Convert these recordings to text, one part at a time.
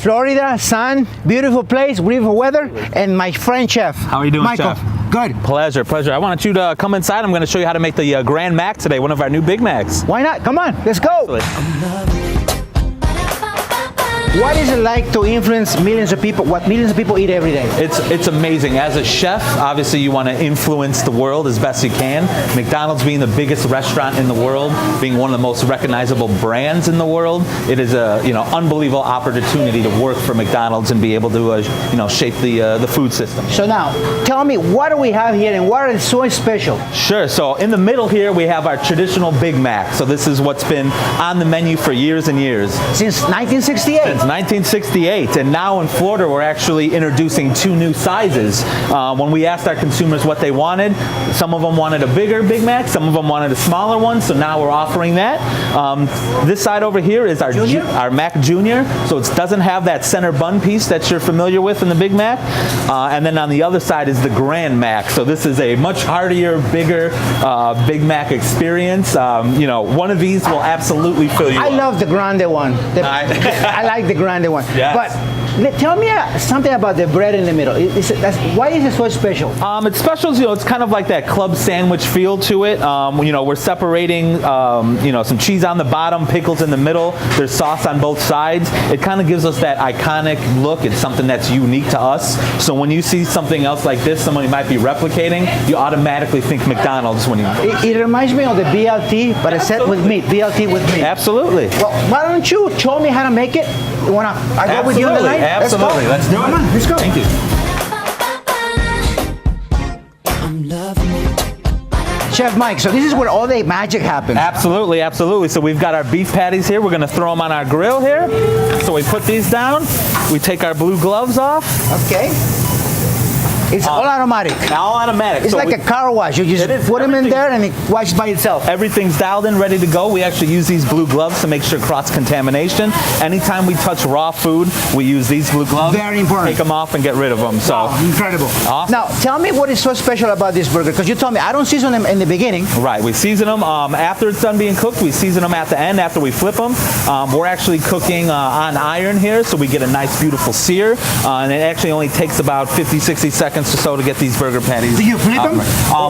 Florida, sun, beautiful place, beautiful weather, and my friend chef. How are you doing, Michael? Chef? Good. Pleasure, pleasure. I wanted you to come inside. I'm going to show you how to make the Grand Mac today, one of our new Big Macs. Why not? Come on, let's go. Absolutely. What is it like to influence millions of people, what millions of people eat every day? It's amazing. As a chef, obviously you want to influence the world as best you can. McDonald's being the biggest restaurant in the world, being one of the most recognizable brands in the world, it is a unbelievable opportunity to work for McDonald's and be able to shape the food system. So now, tell me, what do we have here and what is so special? Sure. So in the middle here we have our traditional Big Mac. So this is what's been on the menu for years and years. Since 1968? Since 1968, and now in Florida we're actually introducing two new sizes. When we asked our consumers what they wanted, some of them wanted a bigger Big Mac, some of them wanted a smaller one, so now we're offering that. This side over here is our Mac Junior, so it doesn't have that center bun piece that you're familiar with in the Big Mac. And then on the other side is the Grand Mac, so this is a much heartier, bigger Big Mac experience. One of these will absolutely fill you up. I love the grande one. I like the grande one. Yes. But tell me something about the bread in the middle. Why is it so special? It's special, it's kind of like that club sandwich feel to it. We're separating, some cheese on the bottom, pickles in the middle. There's sauce on both sides. It kind of gives us that iconic look. It's something that's unique to us. So when you see something else like this, somebody might be replicating, you automatically think McDonald's when you. It reminds me of the BLT, but it's set with meat. BLT with meat. Absolutely. Well, why don't you show me how to make it? I go with you on the line? Absolutely. Let's do it. Come on, let's go. Thank you. Chef Mike, so this is where all the magic happens. Absolutely, absolutely. So we've got our beef patties here. We're going to throw them on our grill here. So we put these down. We take our blue gloves off. Okay. It's all automatic. All automatic. It's like a car wash. You just put them in there and it washes by itself. Everything's dialed in, ready to go. We actually use these blue gloves to make sure cross-contamination. Anytime we touch raw food, we use these blue gloves. Very important. Take them off and get rid of them. So incredible. Awesome. Now, tell me what is so special about this burger, because you told me I don't season them in the beginning. Right. We season them after it's done being cooked. We season them at the end after we flip them. We're actually cooking on iron here, so we get a nice, beautiful sear. And it actually only takes about 50, 60 seconds or so to get these burger patties. Do you flip them?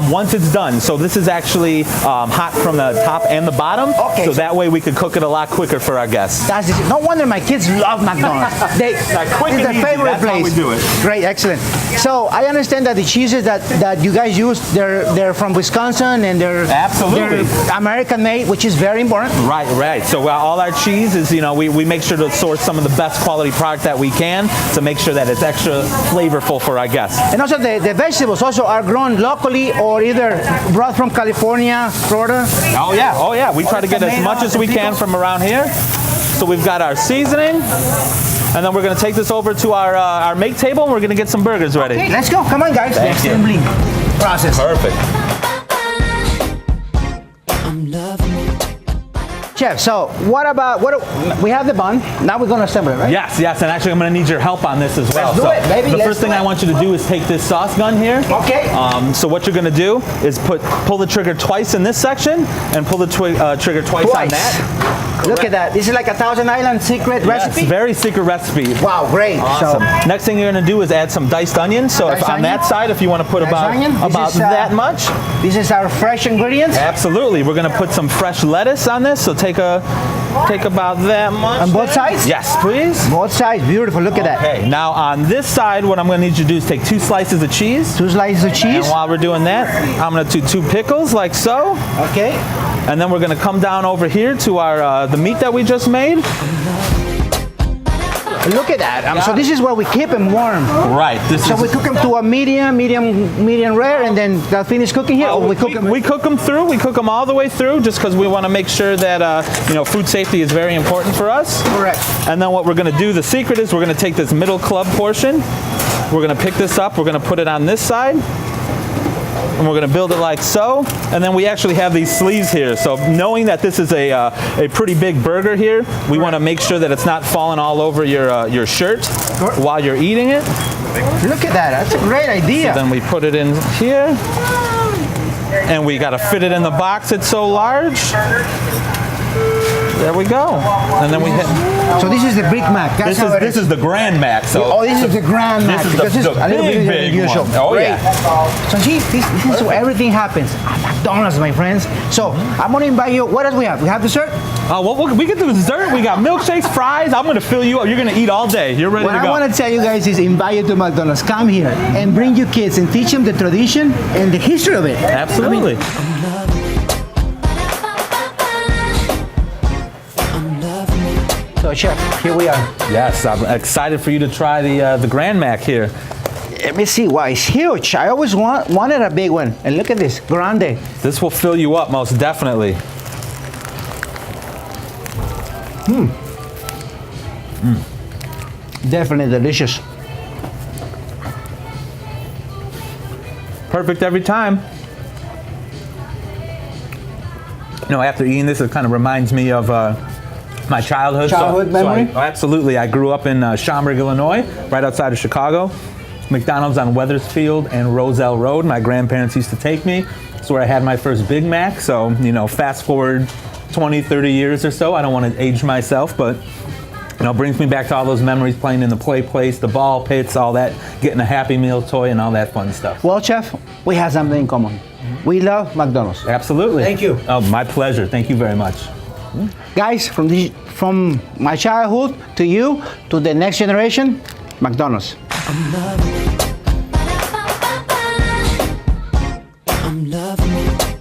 Once it's done. So this is actually hot from the top and the bottom. Okay. So that way we can cook it a lot quicker for our guests. No wonder my kids love McDonald's. It's their favorite place. That's how we do it. Great, excellent. So I understand that the cheeses that you guys use, they're from Wisconsin and they're American made, which is very important. Right. So all our cheese is, we make sure to source some of the best quality product that we can to make sure that it's extra flavorful for our guests. And also the vegetables also are grown locally or either brought from California, Florida. Oh yeah. We try to get as much as we can from around here. So we've got our seasoning, and then we're going to take this over to our make table, and we're going to get some burgers ready. Okay, let's go. Come on, guys. Thank the you. assembly process. Perfect. Chef, so we have the bun. Now we're going to assemble it, right? Yes, and actually I'm going to need your help on this as well. Let's do it, baby. The first thing I want you to do is take this sauce gun here. Okay. So what you're going to do is pull the trigger twice in this section and pull the trigger twice on that. Look at that. This is like a Thousand Island secret recipe? Yes, very secret recipe. Wow, great. Awesome. So, next thing you're going to do is add some diced onions. So on that side, if you want to put about that much. This is our fresh ingredients? Absolutely. We're going to put some fresh lettuce on this. So take about that much. On both sides? Yes, please. Both sides. Beautiful. Look at that. Okay. Now on this side, what I'm going to need you to do is take 2 slices of cheese. 2 slices of cheese. And while we're doing that, I'm going to do 2 pickles like so. Okay. And then we're going to come down over here to our the meat that we just made. Look at that. So this is where we keep them warm. Right. So we cook them to a medium rare, and then they'll finish cooking here. Or we cook them. We cook them through. We cook them all the way through, just because we want to make sure that food safety is very important for us. Correct. And then what we're going to do, the secret is we're going to take this middle club portion. We're going to pick this up. We're going to put it on this side. And we're going to build it like so, and then we actually have these sleeves here. So knowing that this is a pretty big burger here, we want to make sure that it's not falling all over your shirt while you're eating it. Look at that. That's a great idea. So then we put it in here, and we got to fit it in the box. It's so large. There we go. And then we hit. So this is the Big Mac. That's how it This is the Grand Mac. So oh, this is the Grand Mac. This is because the it's a little bit big unusual. one. Oh, Great. yeah. So see, this is where everything happens at McDonald's, my friends. So I'm gonna invite you. What else we have? We have dessert. Well, we get the dessert. We got milkshakes, fries. I'm gonna fill you up. You're gonna eat all day. You're ready What to go. I want to tell you guys is invite you to McDonald's. Come here and bring your kids and teach them the tradition and the history of it. Absolutely. So, Chef, here we are. Yes, I'm excited for you to try the Grand Mac here. Let me see. Wow, it's huge. I always wanted a big one. And look at this, grande. This will fill you up most definitely. Definitely delicious. Perfect every time. You know, after eating this, it kind of reminds me of my childhood. Memory? Absolutely. I grew up in Schaumburg, Illinois, right outside of Chicago. McDonald's on Weathersfield and Roselle Road. My grandparents used to take me. That's where I had my first Big Mac. So, you know, fast forward 20, 30 years or so. I don't want to age myself, but, you know, brings me back to all those memories playing in the play place, the ball pits, all that, getting a Happy Meal toy and all that fun stuff. Well, Chef, we have something in common. We love McDonald's. Absolutely. Thank you. Oh, my pleasure. Thank you very much. Guys, from my childhood to you, to the next generation, McDonald's. I'm loving it.